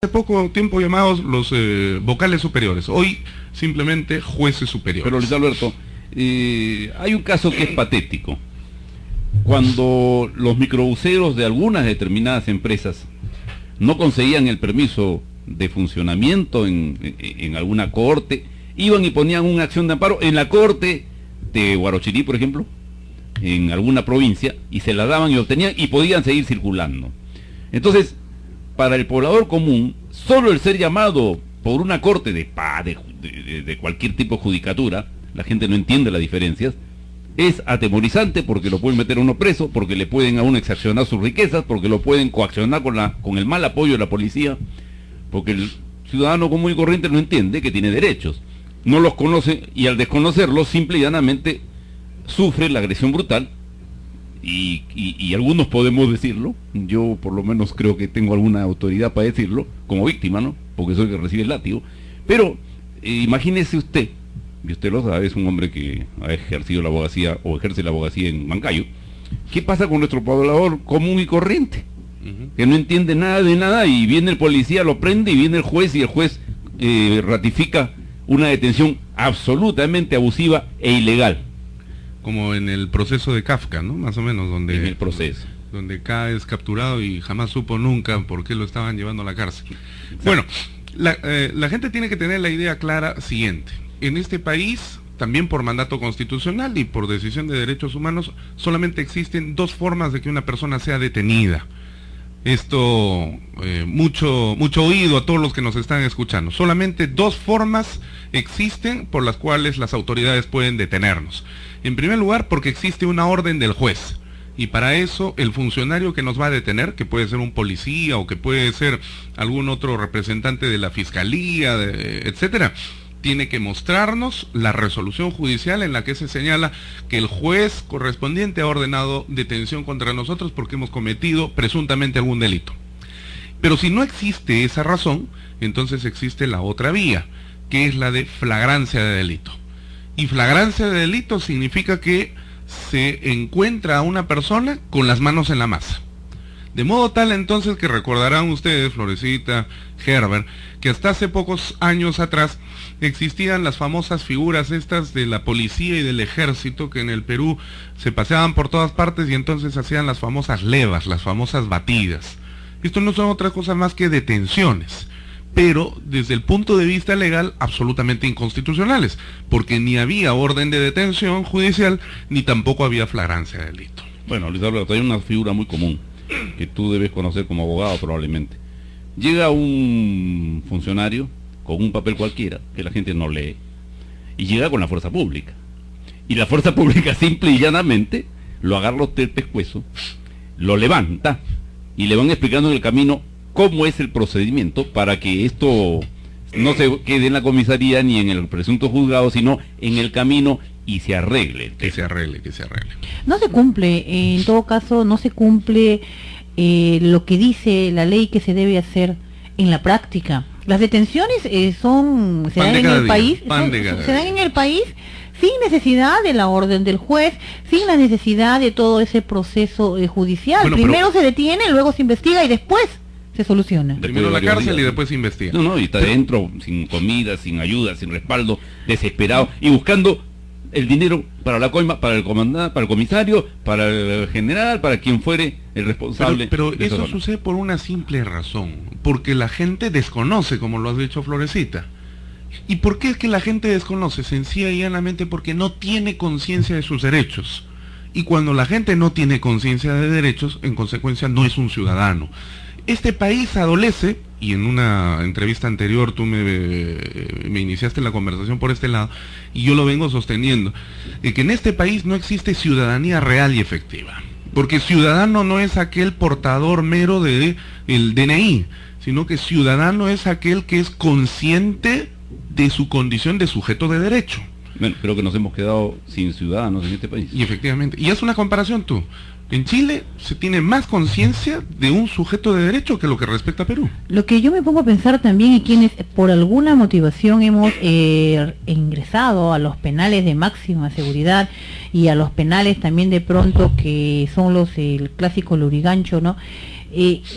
Hace poco tiempo llamados los vocales superiores, hoy simplemente jueces superiores. Pero Luis Alberto, hay un caso que es patético. Cuando los microbuseros de algunas determinadas empresas no conseguían el permiso de funcionamiento en alguna corte, iban y ponían una acción de amparo en la corte de Huarochirí, por ejemplo, en alguna provincia, y se la daban y obtenían y podían seguir circulando. Entonces, para el poblador común, solo el ser llamado por una corte de cualquier tipo de judicatura, la gente no entiende las diferencias, es atemorizante porque lo pueden meter a uno preso, porque le pueden a uno exaccionar sus riquezas, porque lo pueden coaccionar con el mal apoyo de la policía, porque el ciudadano común y corriente no entiende que tiene derechos, no los conoce, y al desconocerlos simple y llanamente sufre la agresión brutal, y algunos podemos decirlo, yo por lo menos creo que tengo alguna autoridad para decirlo, como víctima, ¿no? Porque soy el que recibe el látigo, pero imagínese usted, y usted lo sabe, es un hombre que ha ejercido la abogacía o ejerce la abogacía en Mancayo. ¿Qué pasa con nuestro poblador común y corriente? Que no entiende nada de nada, y viene el policía, lo prende, y viene el juez, y el juez ratifica una detención absolutamente abusiva e ilegal. Como en el proceso de Kafka, ¿no? Más o menos, donde... En el proceso. Donde K es capturado y jamás supo nunca por qué lo estaban llevando a la cárcel. Exacto. Bueno, la gente tiene que tener la idea clara siguiente. En este país, también por mandato constitucional y por decisión de derechos humanos, solamente existen dos formas de que una persona sea detenida. Esto, mucho oído a todos los que nos están escuchando. Solamente dos formas existen por las cuales las autoridades pueden detenernos. En primer lugar, porque existe una orden del juez. Y para eso, el funcionario que nos va a detener, que puede ser un policía o que puede ser algún otro representante de la fiscalía, etcétera, tiene que mostrarnos la resolución judicial en la que se señala que el juez correspondiente ha ordenado detención contra nosotros porque hemos cometido presuntamente algún delito. Pero si no existe esa razón, entonces existe la otra vía, que es la de flagrancia de delito. Y flagrancia de delito significa que se encuentra a una persona con las manos en la masa. De modo tal entonces que recordarán ustedes, Florecita, Herbert, que hasta hace pocos años atrás existían las famosas figuras estas de la policía y del ejército que en el Perú se paseaban por todas partes y entonces hacían las famosas levas, las famosas batidas. Esto no son otra cosa más que detenciones, pero desde el punto de vista legal absolutamente inconstitucionales, porque ni había orden de detención judicial ni tampoco había flagrancia de delito. Bueno, Luis Alberto, hay una figura muy común que tú debes conocer como abogado probablemente. Llega un funcionario con un papel cualquiera que la gente no lee y llega con la fuerza pública, y la fuerza pública simple y llanamente lo agarra usted el pescuezo, lo levanta y le van explicando en el camino cómo es el procedimiento para que esto no se quede en la comisaría ni en el presunto juzgado, sino en el camino, y se arregle. Que se arregle. No se cumple, en todo caso, no se cumple lo que dice la ley que se debe hacer en la práctica. Las detenciones se dan en el país, se dan en el país sin necesidad de la orden del juez, sin la necesidad de todo ese proceso judicial. Bueno, primero se detiene, luego se investiga y después se soluciona. Primero la cárcel y después se investiga. No, y está dentro, sin comida, sin ayuda, sin respaldo, desesperado, y buscando el dinero para la coima, para el comandante, para el comisario, para el general, para quien fuere el responsable. Pero eso sucede por una simple razón, porque la gente desconoce, como lo has dicho, Florecita. ¿Y por qué es que la gente desconoce? Sencilla y llanamente porque no tiene conciencia de sus derechos. Y cuando la gente no tiene conciencia de derechos, en consecuencia no es un ciudadano. Este país adolece, y en una entrevista anterior tú me iniciaste la conversación por este lado, y yo lo vengo sosteniendo, que en este país no existe ciudadanía real y efectiva. Porque ciudadano no es aquel portador mero del DNI, sino que ciudadano es aquel que es consciente de su condición de sujeto de derecho. Bueno, creo que nos hemos quedado sin ciudadanos en este país. Y efectivamente, y haz una comparación tú. En Chile se tiene más conciencia de un sujeto de derecho que lo que respecta a Perú. Lo que yo me pongo a pensar también es quienes por alguna motivación hemos ingresado a los penales de máxima seguridad y a los penales también de pronto que son el clásico lurigancho, ¿no?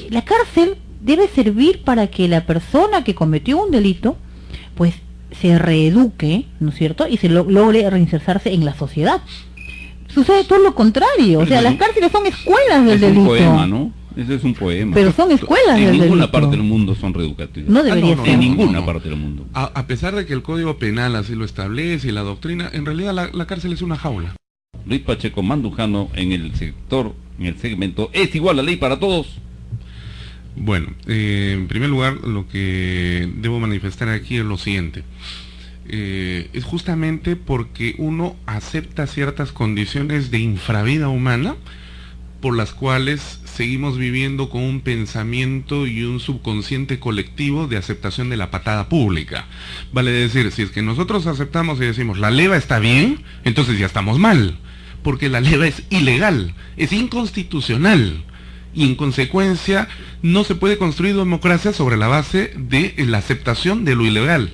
La cárcel debe servir para que la persona que cometió un delito, pues se reeduque, ¿no es cierto? Y se logre reinsertarse en la sociedad. Sucede todo lo contrario, o sea, las cárceles son escuelas del delito. Es un poema, ¿no? Ese es un poema. Pero son escuelas del delito. En ninguna parte del mundo son reeducativas. No debería ser. En ninguna parte del mundo. A pesar de que el Código Penal así lo establece y la doctrina, en realidad la cárcel es una jaula. Luis Pacheco Mandujano en el segmento ¿es igual la ley para todos? Bueno, en primer lugar, lo que debo manifestar aquí es lo siguiente. Es justamente porque uno acepta ciertas condiciones de infravida humana por las cuales seguimos viviendo con un pensamiento y un subconsciente colectivo de aceptación de la patada pública. Vale decir, si es que nosotros aceptamos y decimos la leva está bien, entonces ya estamos mal, porque la leva es ilegal, es inconstitucional, y en consecuencia no se puede construir democracia sobre la base de la aceptación de lo ilegal.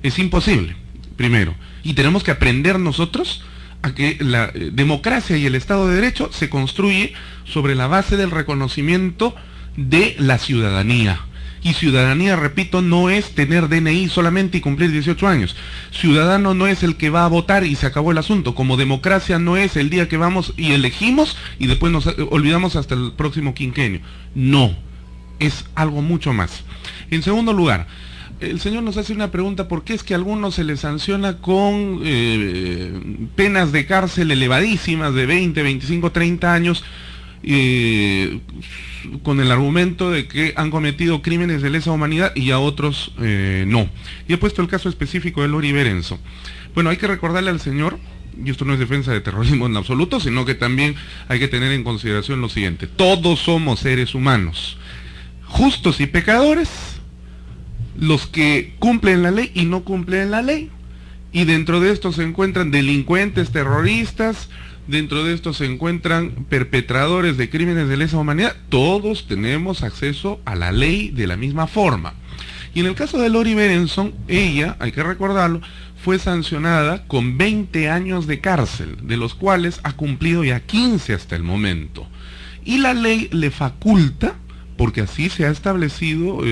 Es imposible, primero, y tenemos que aprender nosotros a que la democracia y el Estado de Derecho se construye sobre la base del reconocimiento de la ciudadanía. Y ciudadanía, repito, no es tener DNI solamente y cumplir 18 años. Ciudadano no es el que va a votar y se acabó el asunto. Como democracia no es el día que vamos y elegimos y después nos olvidamos hasta el próximo quinquenio. No, es algo mucho más. En segundo lugar, el señor nos hace una pregunta: ¿por qué es que a algunos se les sanciona con penas de cárcel elevadísimas de 20, 25, 30 años con el argumento de que han cometido crímenes de lesa humanidad y a otros no? Y he puesto el caso específico de Lori Berenson. Bueno, hay que recordarle al señor, y esto no es defensa de terrorismo en absoluto, sino que también hay que tener en consideración lo siguiente: todos somos seres humanos, justos y pecadores, los que cumplen la ley y no cumplen la ley, y dentro de esto se encuentran delincuentes, terroristas, dentro de esto se encuentran perpetradores de crímenes de lesa humanidad. Todos tenemos acceso a la ley de la misma forma. Y en el caso de Lori Berenson, ella, hay que recordarlo, fue sancionada con 20 años de cárcel, de los cuales ha cumplido ya 15 hasta el momento. Y la ley le faculta, porque así se ha establecido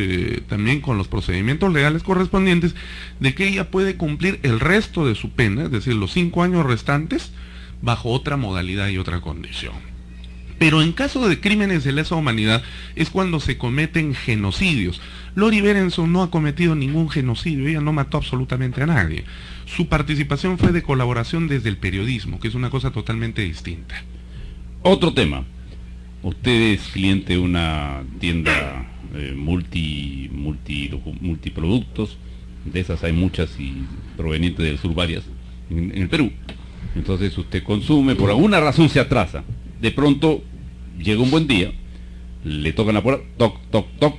también con los procedimientos legales correspondientes, de que ella puede cumplir el resto de su pena, es decir, los 5 años restantes, bajo otra modalidad y otra condición. Pero en caso de crímenes de lesa humanidad es cuando se cometen genocidios. Lori Berenson no ha cometido ningún genocidio, ella no mató absolutamente a nadie. Su participación fue de colaboración desde el periodismo, que es una cosa totalmente distinta. Otro tema. Usted es cliente de una tienda multiproductos, de esas hay muchas y provenientes del sur varias, en el Perú. Entonces usted consume, por alguna razón se atrasa, de pronto llega un buen día, le tocan la puerta, toc, toc, toc,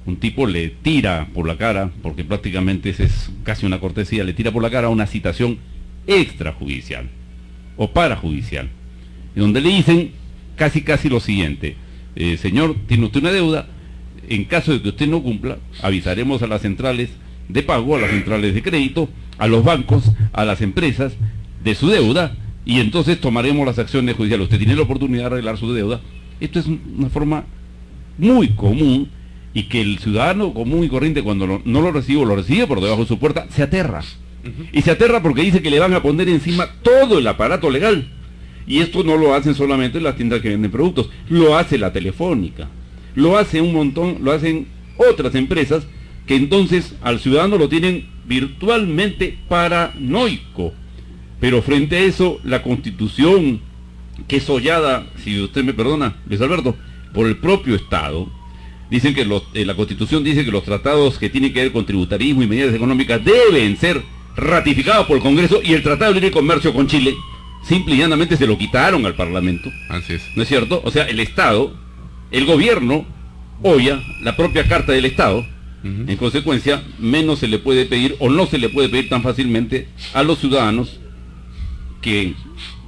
un tipo le tira por la cara, porque prácticamente esa es casi una cortesía, le tira por la cara una citación extrajudicial o parajudicial, donde le dicen casi lo siguiente: señor, tiene usted una deuda, en caso de que usted no cumpla, avisaremos a las centrales de pago, a las centrales de crédito, a los bancos, a las empresas de su deuda, y entonces tomaremos las acciones judiciales. Usted tiene la oportunidad de arreglar su deuda. Esto es una forma muy común, y que el ciudadano común y corriente, cuando no lo recibe o lo recibe por debajo de su puerta, se aterra. Y se aterra porque dice que le van a poner encima todo el aparato legal. Y esto no lo hacen solamente las tiendas que venden productos, lo hace la Telefónica, lo hace un montón, lo hacen otras empresas, que entonces al ciudadano lo tienen virtualmente paranoico. Pero frente a eso, la Constitución, que es hollada, si usted me perdona, Luis Alberto, por el propio Estado, dicen que la Constitución dice que los tratados que tienen que ver con tributarismo y medidas económicas deben ser ratificados por el Congreso, y el Tratado de Libre Comercio con Chile simple y llanamente se lo quitaron al Parlamento. Así es. ¿No es cierto? O sea, el Estado, el gobierno, oya la propia Carta del Estado. En consecuencia, menos se le puede pedir, o no se le puede pedir tan fácilmente a los ciudadanos que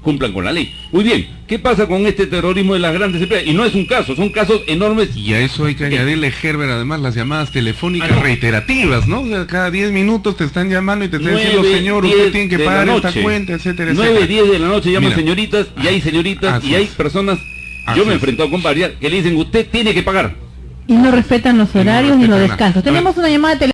cumplan con la ley. Muy bien, ¿qué pasa con este terrorismo de las grandes empresas? Y no es un caso, son casos enormes. Y a eso hay que añadirle, Herbert, además las llamadas telefónicas reiterativas, ¿no? O sea, cada 10 minutos te están llamando y te están diciendo: señor, usted tiene que pagar esta cuenta, etcétera, etcétera. 9, 10 de la noche llaman señoritas, y hay señoritas, y hay personas, yo me he enfrentado con varias, que le dicen: usted tiene que pagar. Y no respetan los horarios ni los descansos. Tenemos una llamada telefónica.